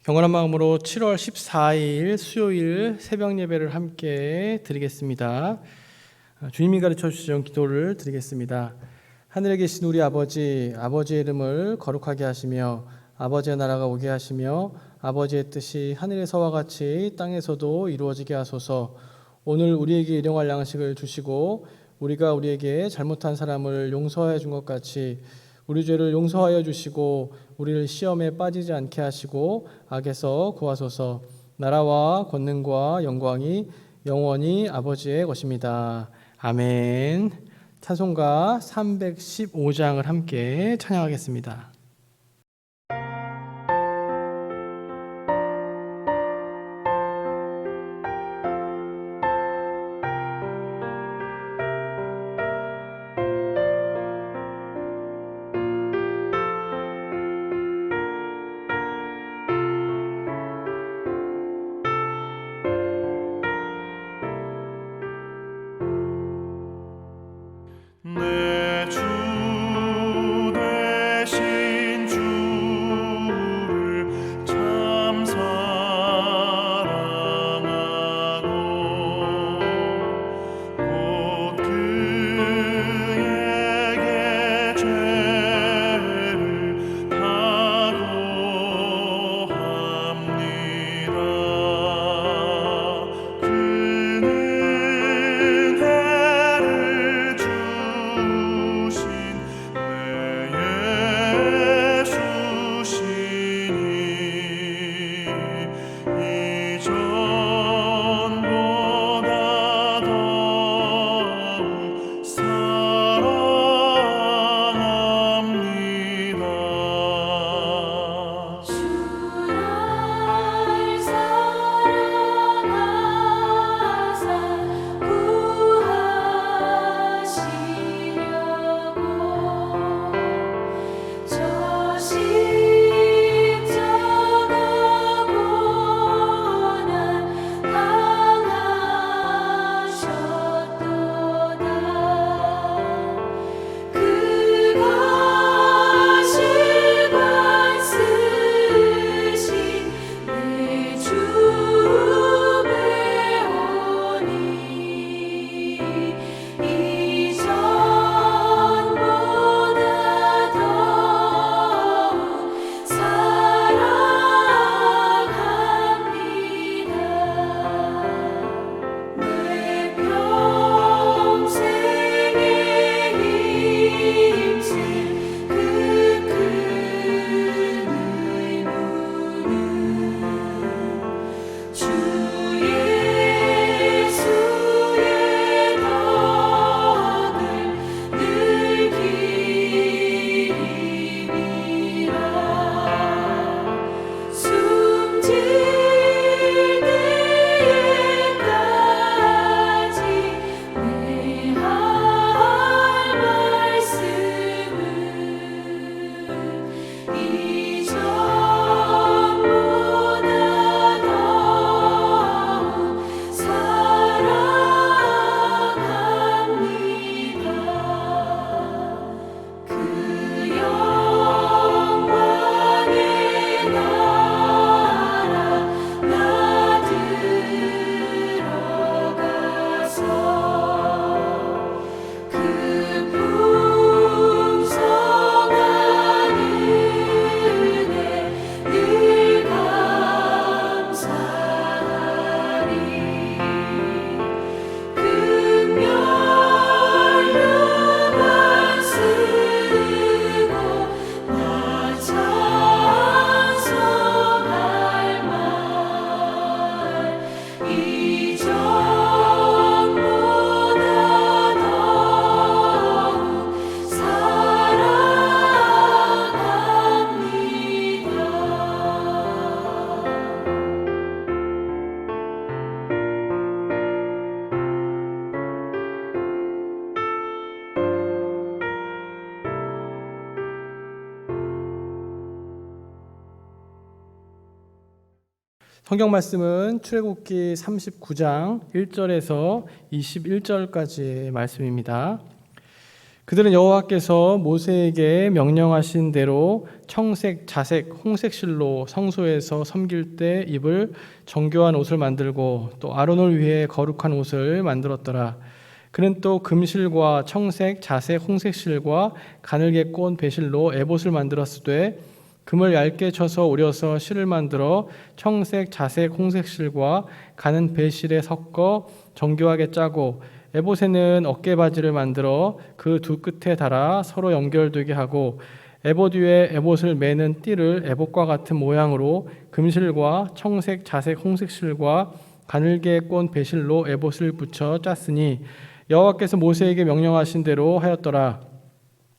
경건한 마음으로 7월 14일 수요일 새벽 예배를 함께 드리겠습니다. 주님이 가르쳐 주신 기도를 드리겠습니다. 하늘에 계신 우리 아버지, 아버지의 이름을 거룩하게 하시며 아버지의 나라가 오게 하시며 아버지의 뜻이 하늘에서와 같이 땅에서도 이루어지게 하소서. 오늘 우리에게 일용할 양식을 주시고 우리가 우리에게 잘못한 사람을 용서해 준 것 같이 우리 죄를 용서하여 주시고 우리를 시험에 빠지지 않게 하시고 악에서 구하소서. 나라와 권능과 영광이 영원히 아버지의 것입니다. 아멘. 찬송가 315장을 함께 찬양하겠습니다. 내 주 되신 성경 말씀은 출애굽기 39장 1절에서 21절까지의 말씀입니다. 그들은 여호와께서 모세에게 명령하신 대로 청색, 자색, 홍색 실로 성소에서 섬길 때 입을 정교한 옷을 만들고 또 아론을 위해 거룩한 옷을 만들었더라. 그는 또 금실과 청색, 자색, 홍색 실과 가늘게 꼰 배실로 에봇을 만들었으되 금을 얇게 쳐서 우려서 실을 만들어 청색, 자색, 홍색 실과 가는 배실에 섞어 정교하게 짜고 에봇에는 어깨바지를 만들어 그 두 끝에 달아 서로 연결되게 하고 에봇 위에 에봇을 매는 띠를 에봇과 같은 모양으로 금실과 청색, 자색, 홍색 실과 가늘게 꼰 배실로 에봇을 붙여 짰으니 여호와께서 모세에게 명령하신 대로 하였더라.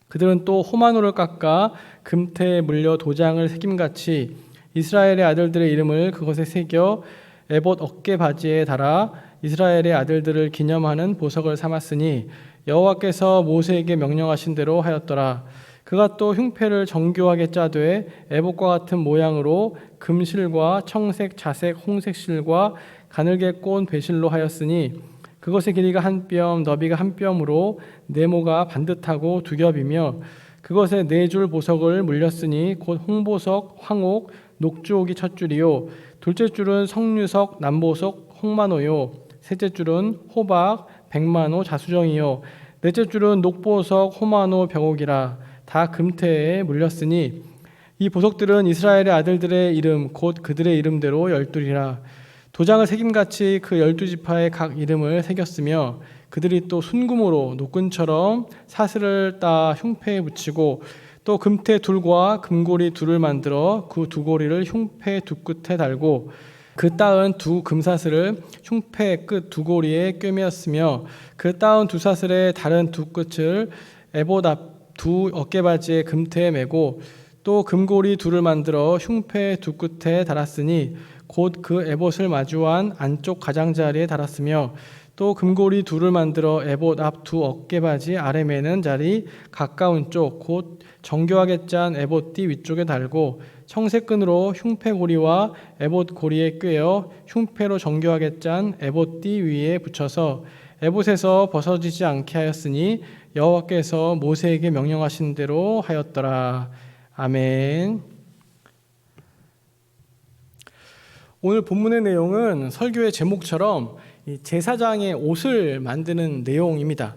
그들은 또 호마노를 깎아 금태에 물려 도장을 새김같이 이스라엘의 아들들의 이름을 그것에 새겨 에봇 어깨 바지에 달아 이스라엘의 아들들을 기념하는 보석을 삼았으니 여호와께서 모세에게 명령하신 대로 하였더라. 그가 또 흉패를 정교하게 짜되 에봇과 같은 모양으로 금실과 청색, 자색, 홍색 실과 가늘게 꼰 배실로 하였으니 그것의 길이가 한 뼘, 너비가 한 뼘으로 네모가 반듯하고 두 겹이며 그것에 네 줄 보석을 물렸으니 곧 홍보석, 황옥, 녹주옥이 첫 줄이요 둘째 줄은 석류석, 남보석, 홍마노요 셋째 줄은 호박, 백마노, 자수정이요 넷째 줄은 녹보석, 호마노, 벽옥이라 다 금태에 물렸으니 이 보석들은 이스라엘의 아들들의 이름 곧 그들의 이름대로 12이라. 도장을 새김같이 그 12지파의 각 이름을 새겼으며 그들이 또 순금으로 노끈처럼 사슬을 따 흉패에 붙이고 또 금태 둘과 금고리 둘을 만들어 그 두 고리를 흉패 두 끝에 달고 그 따은 두 금사슬을 흉패 끝 두 고리에 꿰매었으며 그 따은 두 사슬의 다른 두 끝을 에봇 앞 두 어깨바지의 금태에 매고 또 금고리 둘을 만들어 흉패 두 끝에 달았으니 곧 그 에봇을 마주한 안쪽 가장자리에 달았으며 또 금고리 둘을 만들어 에봇 앞 두 어깨바지 아래 매는 자리 가까운 쪽 곧 정교하게 짠 에봇띠 위쪽에 달고 청색 끈으로 흉패 고리와 에봇 고리에 꿰어 흉패로 정교하게 짠 에봇띠 위에 붙여서 에봇에서 벗어지지 않게 하였으니 여호와께서 모세에게 명령하신 대로 하였더라. 아멘. 오늘 본문의 내용은 설교의 제목처럼 제사장의 옷을 만드는 내용입니다.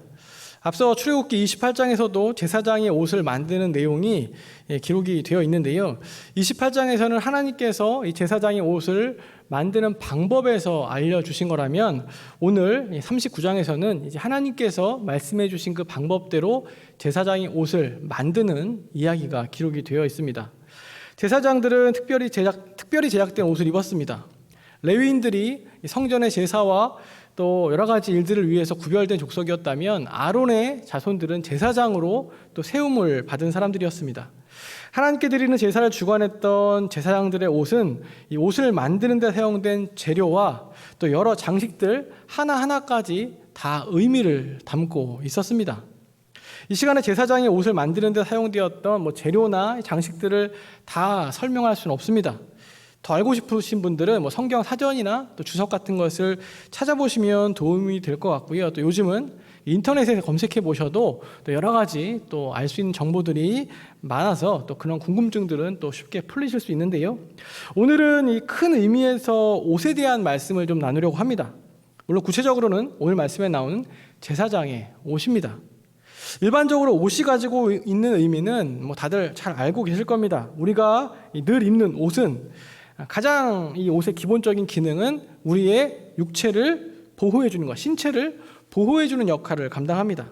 앞서 출애굽기 28장에서도 제사장의 옷을 만드는 내용이 기록이 되어 있는데요. 28장에서는 하나님께서 이 제사장의 옷을 만드는 방법에서 알려주신 거라면 오늘 39장에서는 이제 하나님께서 말씀해 주신 그 방법대로 제사장의 옷을 만드는 이야기가 기록이 되어 있습니다. 제사장들은 특별히 제작된 옷을 입었습니다. 레위인들이 성전의 제사와 또 여러 가지 일들을 위해서 구별된 족속이었다면 아론의 자손들은 제사장으로 또 세움을 받은 사람들이었습니다. 하나님께 드리는 제사를 주관했던 제사장들의 옷은 이 옷을 만드는 데 사용된 재료와 또 여러 장식들 하나하나까지 다 의미를 담고 있었습니다. 이 시간에 제사장의 옷을 만드는 데 사용되었던 재료나 장식들을 다 설명할 수는 없습니다. 더 알고 싶으신 분들은 성경 사전이나 또 주석 같은 것을 찾아보시면 도움이 될 것 같고요. 또 요즘은 인터넷에 검색해 보셔도 또 여러 가지 또 알 수 있는 정보들이 많아서 또 그런 궁금증들은 또 쉽게 풀리실 수 있는데요. 오늘은 이 큰 의미에서 옷에 대한 말씀을 좀 나누려고 합니다. 물론 구체적으로는 오늘 말씀에 나오는 제사장의 옷입니다. 일반적으로 옷이 가지고 있는 의미는 다들 잘 알고 계실 겁니다. 우리가 늘 입는 옷은 가장 이 옷의 기본적인 기능은 우리의 육체를 보호해 주는 것, 신체를 보호해 주는 역할을 감당합니다.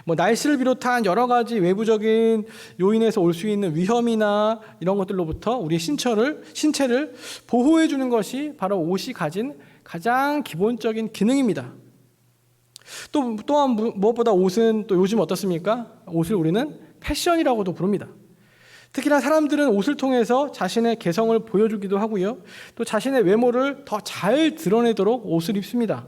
날씨를 비롯한 여러 가지 외부적인 요인에서 올 수 있는 위험이나 이런 것들로부터 우리의 신체를 보호해 주는 것이 바로 옷이 가진 가장 기본적인 기능입니다. 또한 무엇보다 옷은 또 요즘 어떻습니까? 옷을 우리는 패션이라고도 부릅니다. 특히나 사람들은 옷을 통해서 자신의 개성을 보여주기도 하고요. 또 자신의 외모를 더 잘 드러내도록 옷을 입습니다.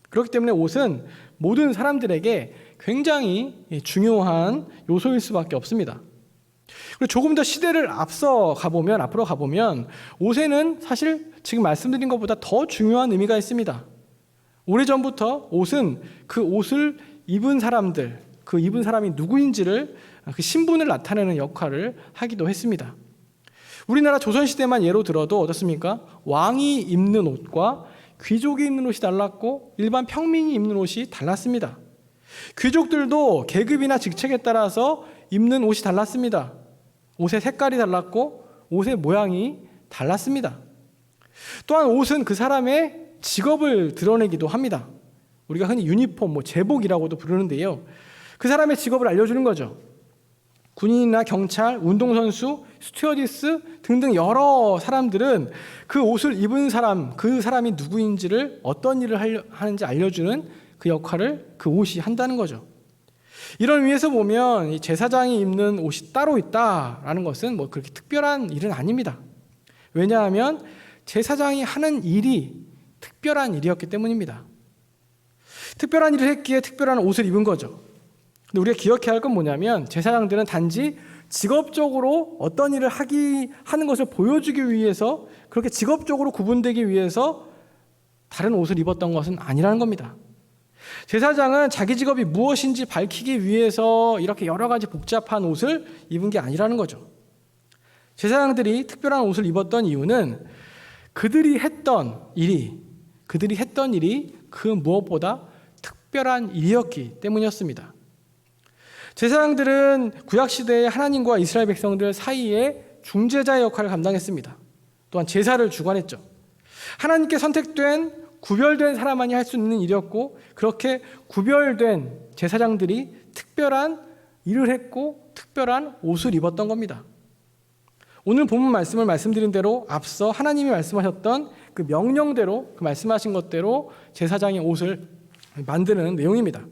그렇기 때문에 옷은 모든 사람들에게 굉장히 중요한 요소일 수밖에 없습니다. 그리고 조금 더 시대를 앞으로 가보면 옷에는 사실 지금 말씀드린 것보다 더 중요한 의미가 있습니다. 오래전부터 옷은 그 옷을 입은 사람들, 그 입은 사람이 누구인지를, 그 신분을 나타내는 역할을 하기도 했습니다. 우리나라 조선시대만 예로 들어도 어떻습니까? 왕이 입는 옷과 귀족이 입는 옷이 달랐고 일반 평민이 입는 옷이 달랐습니다. 귀족들도 계급이나 직책에 따라서 입는 옷이 달랐습니다. 옷의 색깔이 달랐고 옷의 모양이 달랐습니다. 또한 옷은 그 사람의 직업을 드러내기도 합니다. 우리가 흔히 유니폼, 제복이라고도 부르는데요. 그 사람의 직업을 알려주는 거죠. 군인이나 경찰, 운동선수, 스튜어디스 등등 여러 사람들은 그 옷을 입은 사람, 그 사람이 누구인지를, 어떤 일을 하는지 알려주는 그 역할을 그 옷이 한다는 거죠. 이런 의미에서 보면 이 제사장이 입는 옷이 따로 있다라는 것은 그렇게 특별한 일은 아닙니다. 왜냐하면 제사장이 하는 일이 특별한 일이었기 때문입니다. 특별한 일을 했기에 특별한 옷을 입은 거죠. 근데 우리가 기억해야 할 건 뭐냐면 제사장들은 단지 직업적으로 어떤 일을 하는 것을 보여주기 위해서, 그렇게 직업적으로 구분되기 위해서 다른 옷을 입었던 것은 아니라는 겁니다. 제사장은 자기 직업이 무엇인지 밝히기 위해서 이렇게 여러 가지 복잡한 옷을 입은 게 아니라는 거죠. 제사장들이 특별한 옷을 입었던 이유는 그들이 했던 일이 그 무엇보다 특별한 일이었기 때문이었습니다. 제사장들은 구약시대에 하나님과 이스라엘 백성들 사이에 중재자의 역할을 감당했습니다. 또한 제사를 주관했죠. 하나님께 선택된, 구별된 사람만이 할 수 있는 일이었고, 그렇게 구별된 제사장들이 특별한 일을 했고 특별한 옷을 입었던 겁니다. 오늘 본문 말씀을 말씀드린 대로 앞서 하나님이 말씀하셨던 그 명령대로, 그 말씀하신 것대로 제사장의 옷을 만드는 내용입니다.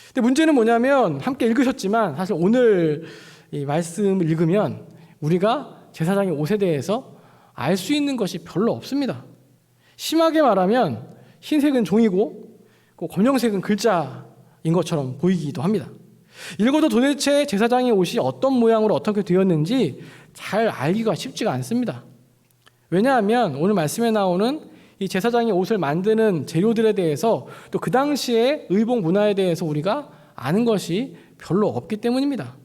근데 문제는 뭐냐면, 함께 읽으셨지만 사실 오늘 이 말씀을 읽으면 우리가 제사장의 옷에 대해서 알 수 있는 것이 별로 없습니다. 심하게 말하면 흰색은 종이고 검정색은 글자인 것처럼 보이기도 합니다. 읽어도 도대체 제사장의 옷이 어떤 모양으로 어떻게 되었는지 잘 알기가 쉽지가 않습니다. 왜냐하면 오늘 말씀에 나오는 이 제사장의 옷을 만드는 재료들에 대해서, 또 그 당시의 의복 문화에 대해서 우리가 아는 것이 별로 없기 때문입니다.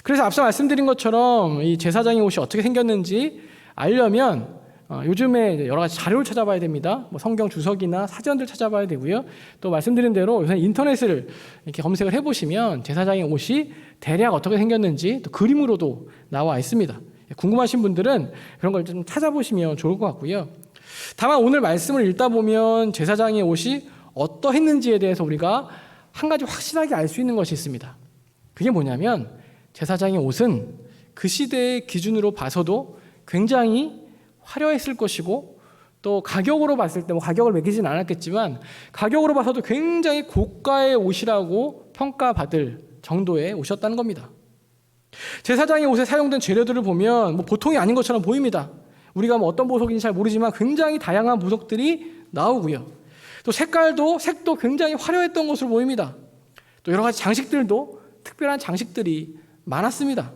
그래서 앞서 말씀드린 것처럼 이 제사장의 옷이 어떻게 생겼는지 알려면 요즘에 여러 가지 자료를 찾아봐야 됩니다. 성경 주석이나 사전들 찾아봐야 되고요. 또 말씀드린 대로 요새 인터넷을 이렇게 검색을 해보시면 제사장의 옷이 대략 어떻게 생겼는지 또 그림으로도 나와 있습니다. 궁금하신 분들은 그런 걸 좀 찾아보시면 좋을 것 같고요. 다만 오늘 말씀을 읽다 보면 제사장의 옷이 어떠했는지에 대해서 우리가 한 가지 확실하게 알 수 있는 것이 있습니다. 그게 뭐냐면 제사장의 옷은 그 시대의 기준으로 봐서도 굉장히 화려했을 것이고, 또 가격으로 봤을 때 가격을 매기진 않았겠지만 가격으로 봐서도 굉장히 고가의 옷이라고 평가받을 정도의 옷이었다는 겁니다. 제사장의 옷에 사용된 재료들을 보면 보통이 아닌 것처럼 보입니다. 우리가 어떤 보석인지 잘 모르지만 굉장히 다양한 보석들이 나오고요. 또 색도 굉장히 화려했던 것으로 보입니다. 또 여러 가지 장식들도 특별한 장식들이 많았습니다.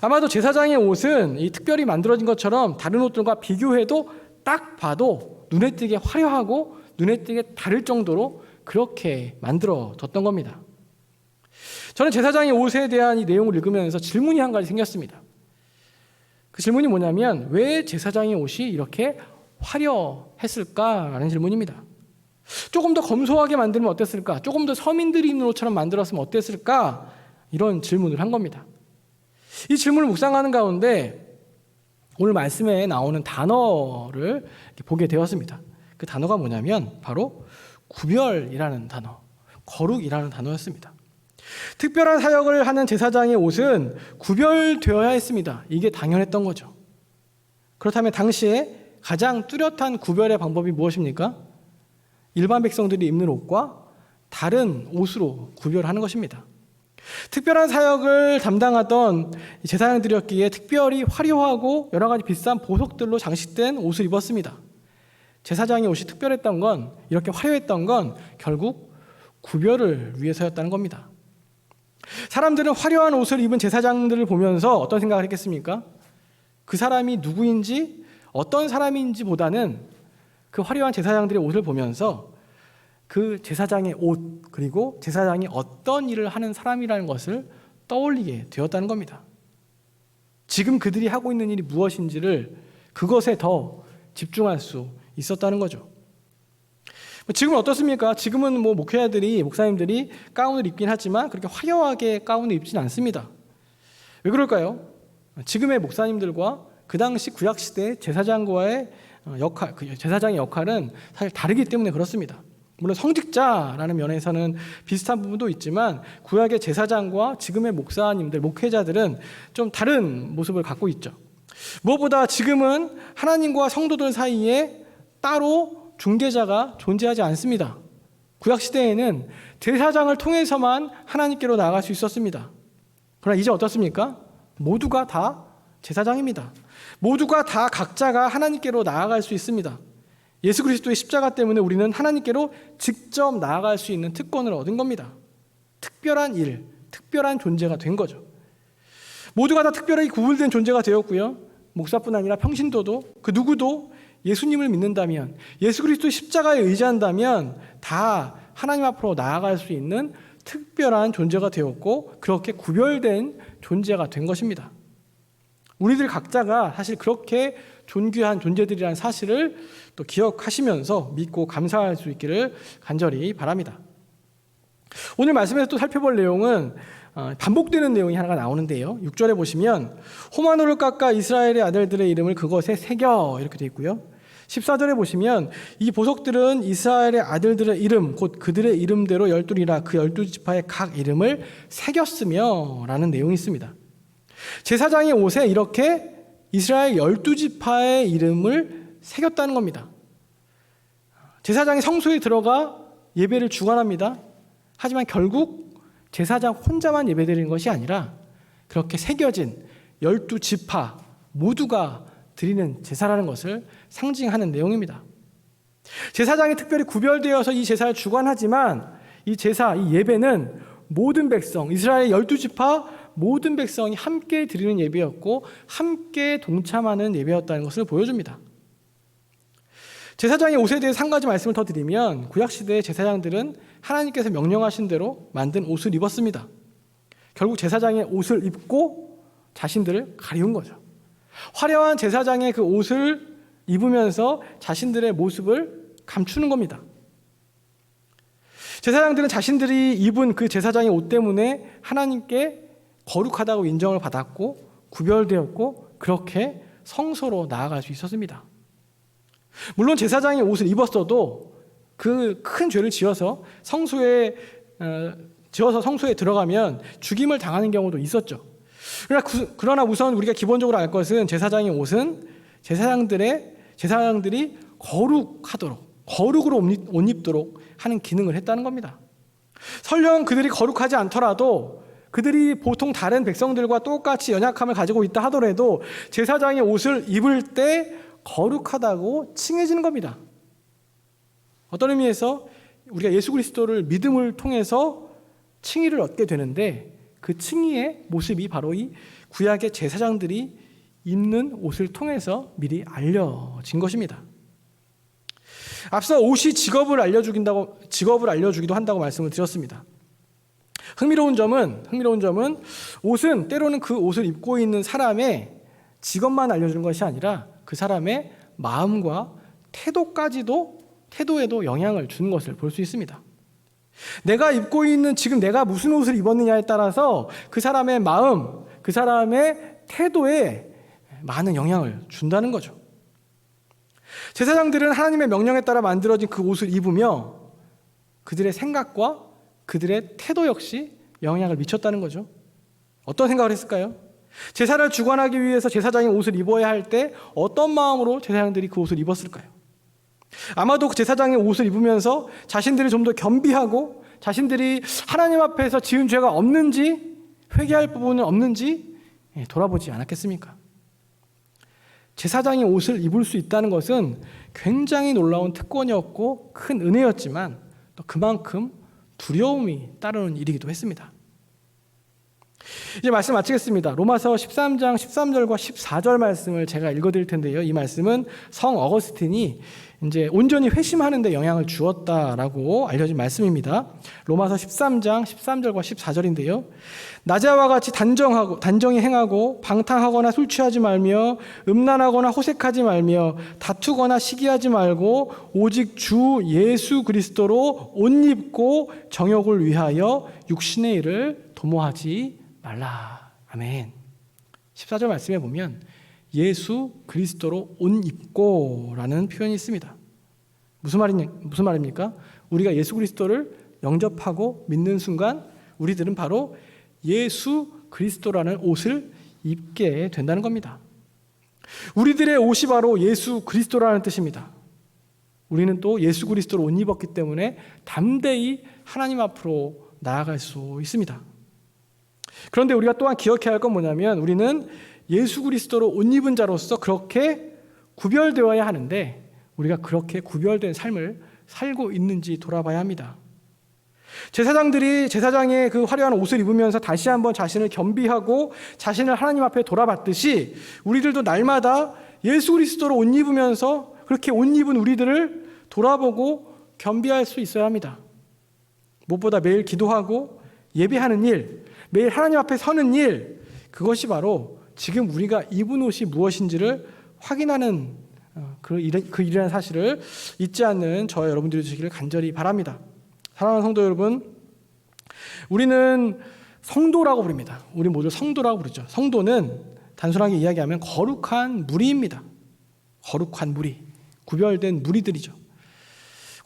아마도 제사장의 옷은 이 특별히 만들어진 것처럼 다른 옷들과 비교해도 딱 봐도 눈에 띄게 화려하고 눈에 띄게 다를 정도로 그렇게 만들어졌던 겁니다. 저는 제사장의 옷에 대한 이 내용을 읽으면서 질문이 한 가지 생겼습니다. 그 질문이 뭐냐면, 왜 제사장의 옷이 이렇게 화려했을까라는 질문입니다. 조금 더 검소하게 만들면 어땠을까? 조금 더 서민들이 입는 옷처럼 만들었으면 어땠을까? 이런 질문을 한 겁니다. 이 질문을 묵상하는 가운데 오늘 말씀에 나오는 단어를 보게 되었습니다. 그 단어가 뭐냐면 바로 구별이라는 단어, 거룩이라는 단어였습니다. 특별한 사역을 하는 제사장의 옷은 구별되어야 했습니다. 이게 당연했던 거죠. 그렇다면 당시에 가장 뚜렷한 구별의 방법이 무엇입니까? 일반 백성들이 입는 옷과 다른 옷으로 구별하는 것입니다. 특별한 사역을 담당하던 제사장들이었기에 특별히 화려하고 여러 가지 비싼 보석들로 장식된 옷을 입었습니다. 제사장의 옷이 특별했던 건, 이렇게 화려했던 건 결국 구별을 위해서였다는 겁니다. 사람들은 화려한 옷을 입은 제사장들을 보면서 어떤 생각을 했겠습니까? 그 사람이 누구인지 어떤 사람인지 보다는 그 화려한 제사장들의 옷을 보면서 그 제사장의 옷, 그리고 제사장이 어떤 일을 하는 사람이라는 것을 떠올리게 되었다는 겁니다. 지금 그들이 하고 있는 일이 무엇인지를 그것에 더 집중할 수 있었다는 거죠. 지금은 어떻습니까? 지금은 목사님들이 가운을 입긴 하지만 그렇게 화려하게 가운을 입지는 않습니다. 왜 그럴까요? 지금의 목사님들과 그 당시 구약시대 제사장과의 제사장의 역할은 사실 다르기 때문에 그렇습니다. 물론 성직자라는 면에서는 비슷한 부분도 있지만 구약의 제사장과 지금의 목사님들, 목회자들은 좀 다른 모습을 갖고 있죠. 무엇보다 지금은 하나님과 성도들 사이에 따로 중개자가 존재하지 않습니다. 구약시대에는 제사장을 통해서만 하나님께로 나아갈 수 있었습니다. 그러나 이제 어떻습니까? 모두가 다 제사장입니다. 모두가 다 각자가 하나님께로 나아갈 수 있습니다. 예수 그리스도의 십자가 때문에 우리는 하나님께로 직접 나아갈 수 있는 특권을 얻은 겁니다. 특별한 일, 특별한 존재가 된 거죠. 모두가 다 특별하게 구분된 존재가 되었고요. 목사뿐 아니라 평신도도 그 누구도 예수님을 믿는다면, 예수 그리스도의 십자가에 의지한다면 다 하나님 앞으로 나아갈 수 있는 특별한 존재가 되었고 그렇게 구별된 존재가 된 것입니다. 우리들 각자가 사실 그렇게 존귀한 존재들이라는 사실을 또 기억하시면서 믿고 감사할 수 있기를 간절히 바랍니다. 오늘 말씀에서 또 살펴볼 내용은 반복되는 내용이 하나가 나오는데요. 6절에 보시면 호마노를 깎아 이스라엘의 아들들의 이름을 그것에 새겨 이렇게 되어 있고요. 14절에 보시면 이 보석들은 이스라엘의 아들들의 이름 곧 그들의 이름대로 12이라 그 12지파의 각 이름을 새겼으며 라는 내용이 있습니다. 제사장의 옷에 이렇게 이스라엘 12지파의 이름을 새겼다는 겁니다. 제사장이 성소에 들어가 예배를 주관합니다. 하지만 결국 제사장 혼자만 예배드리는 것이 아니라 그렇게 새겨진 12지파 모두가 드리는 제사라는 것을 상징하는 내용입니다. 제사장이 특별히 구별되어서 이 제사를 주관하지만 이 제사, 이 예배는 모든 백성, 이스라엘 12지파 모든 백성이 함께 드리는 예배였고 함께 동참하는 예배였다는 것을 보여줍니다. 제사장의 옷에 대해서 한 가지 말씀을 더 드리면 구약시대의 제사장들은 하나님께서 명령하신 대로 만든 옷을 입었습니다. 결국 제사장의 옷을 입고 자신들을 가리운 거죠. 화려한 제사장의 그 옷을 입으면서 자신들의 모습을 감추는 겁니다. 제사장들은 자신들이 입은 그 제사장의 옷 때문에 하나님께 거룩하다고 인정을 받았고 구별되었고 그렇게 성소로 나아갈 수 있었습니다. 물론 제사장의 옷을 입었어도 그 큰 죄를 지어서 성소에 들어가면 죽임을 당하는 경우도 있었죠. 그러나 우선 우리가 기본적으로 알 것은 제사장의 옷은 제사장들이 거룩하도록 거룩으로 옷 입도록 하는 기능을 했다는 겁니다. 설령 그들이 거룩하지 않더라도 그들이 보통 다른 백성들과 똑같이 연약함을 가지고 있다 하더라도 제사장의 옷을 입을 때 거룩하다고 칭해지는 겁니다. 어떤 의미에서 우리가 예수 그리스도를 믿음을 통해서 칭의를 얻게 되는데 그 칭의의 모습이 바로 이 구약의 제사장들이 입는 옷을 통해서 미리 알려진 것입니다. 앞서 옷이 직업을 알려주기도 한다고 말씀을 드렸습니다. 흥미로운 점은 옷은 때로는 그 옷을 입고 있는 사람의 직업만 알려주는 것이 아니라 그 사람의 마음과 태도에도 영향을 주는 것을 볼 수 있습니다. 내가 입고 있는 지금 내가 무슨 옷을 입었느냐에 따라서 그 사람의 마음, 그 사람의 태도에 많은 영향을 준다는 거죠. 제사장들은 하나님의 명령에 따라 만들어진 그 옷을 입으며 그들의 생각과 그들의 태도 역시 영향을 미쳤다는 거죠. 어떤 생각을 했을까요? 제사를 주관하기 위해서 제사장이 옷을 입어야 할 때 어떤 마음으로 제사장들이 그 옷을 입었을까요? 아마도 그 제사장의 옷을 입으면서 자신들이 좀 더 겸비하고 자신들이 하나님 앞에서 지은 죄가 없는지 회개할 부분은 없는지 돌아보지 않았겠습니까? 제사장의 옷을 입을 수 있다는 것은 굉장히 놀라운 특권이었고 큰 은혜였지만 또 그만큼 두려움이 따르는 일이기도 했습니다. 이제 말씀 마치겠습니다. 로마서 13장 13절과 14절 말씀을 제가 읽어드릴 텐데요. 이 말씀은 성 어거스틴이 이제 온전히 회심하는 데 영향을 주었다라고 알려진 말씀입니다. 로마서 13장 13절과 14절인데요. 낮에와 같이 단정히 행하고 방탕하거나 술 취하지 말며 음란하거나 호색하지 말며 다투거나 시기하지 말고 오직 주 예수 그리스도로 옷 입고 정욕을 위하여 육신의 일을 도모하지 말라. 아멘. 14절 말씀에 보면 예수 그리스도로 옷 입고 라는 표현이 있습니다. 무슨 말입니까? 우리가 예수 그리스도를 영접하고 믿는 순간 우리들은 바로 예수 그리스도라는 옷을 입게 된다는 겁니다. 우리들의 옷이 바로 예수 그리스도라는 뜻입니다. 우리는 또 예수 그리스도로 옷 입었기 때문에 담대히 하나님 앞으로 나아갈 수 있습니다. 그런데 우리가 또한 기억해야 할 건 뭐냐면 우리는 예수 그리스도로 옷 입은 자로서 그렇게 구별되어야 하는데 우리가 그렇게 구별된 삶을 살고 있는지 돌아봐야 합니다. 제사장들이 제사장의 그 화려한 옷을 입으면서 다시 한번 자신을 겸비하고 자신을 하나님 앞에 돌아봤듯이 우리들도 날마다 예수 그리스도로 옷 입으면서 그렇게 옷 입은 우리들을 돌아보고 겸비할 수 있어야 합니다. 무엇보다 매일 기도하고 예배하는 일, 매일 하나님 앞에 서는 일, 그것이 바로 지금 우리가 입은 옷이 무엇인지를 확인하는 그 일이라는 사실을 잊지 않는 저와 여러분들이 되시기를 간절히 바랍니다. 사랑하는 성도 여러분, 우리는 성도라고 부릅니다. 우리 모두 성도라고 부르죠. 성도는 단순하게 이야기하면 거룩한 무리입니다. 거룩한 무리, 구별된 무리들이죠.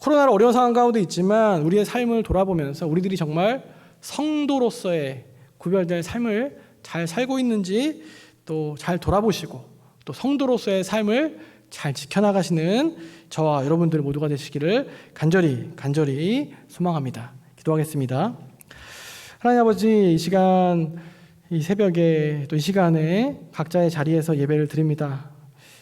코로나로 어려운 상황 가운데 있지만 우리의 삶을 돌아보면서 우리들이 정말 성도로서의 구별된 삶을 잘 살고 있는지 또 잘 돌아보시고 또 성도로서의 삶을 잘 지켜나가시는 저와 여러분들 모두가 되시기를 간절히 소망합니다. 기도하겠습니다. 하나님 아버지, 이 시간, 이 새벽에 또 이 시간에 각자의 자리에서 예배를 드립니다.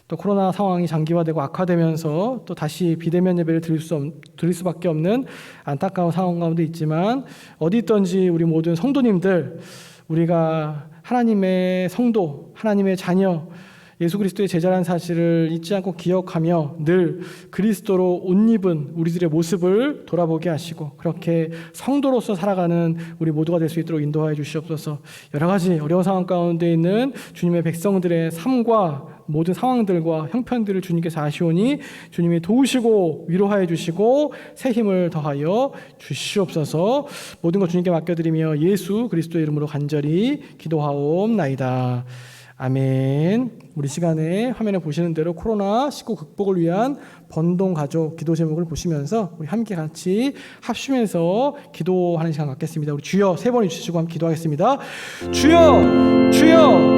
또 코로나 상황이 장기화되고 악화되면서 또 다시 비대면 예배를 드릴 수밖에 없는 안타까운 상황 가운데 있지만 어디 있던지 우리 모든 성도님들, 우리가 하나님의 성도, 하나님의 자녀, 예수 그리스도의 제자라는 사실을 잊지 않고 기억하며 늘 그리스도로 옷 입은 우리들의 모습을 돌아보게 하시고 그렇게 성도로서 살아가는 우리 모두가 될 수 있도록 인도하여 주시옵소서. 여러 가지 어려운 상황 가운데 있는 주님의 백성들의 삶과 모든 상황들과 형편들을 주님께서 아시오니 주님이 도우시고 위로하여 주시고 새 힘을 더하여 주시옵소서. 모든 것 주님께 맡겨드리며 예수 그리스도의 이름으로 간절히 기도하옵나이다. 아멘. 우리 시간에 화면에 보시는 대로 코로나19 극복을 위한 번동가족 기도 제목을 보시면서 우리 함께 같이 합심해서 기도하는 시간 갖겠습니다. 우리 주여 세 번 해주시고 함께 기도하겠습니다. 주여, 주여,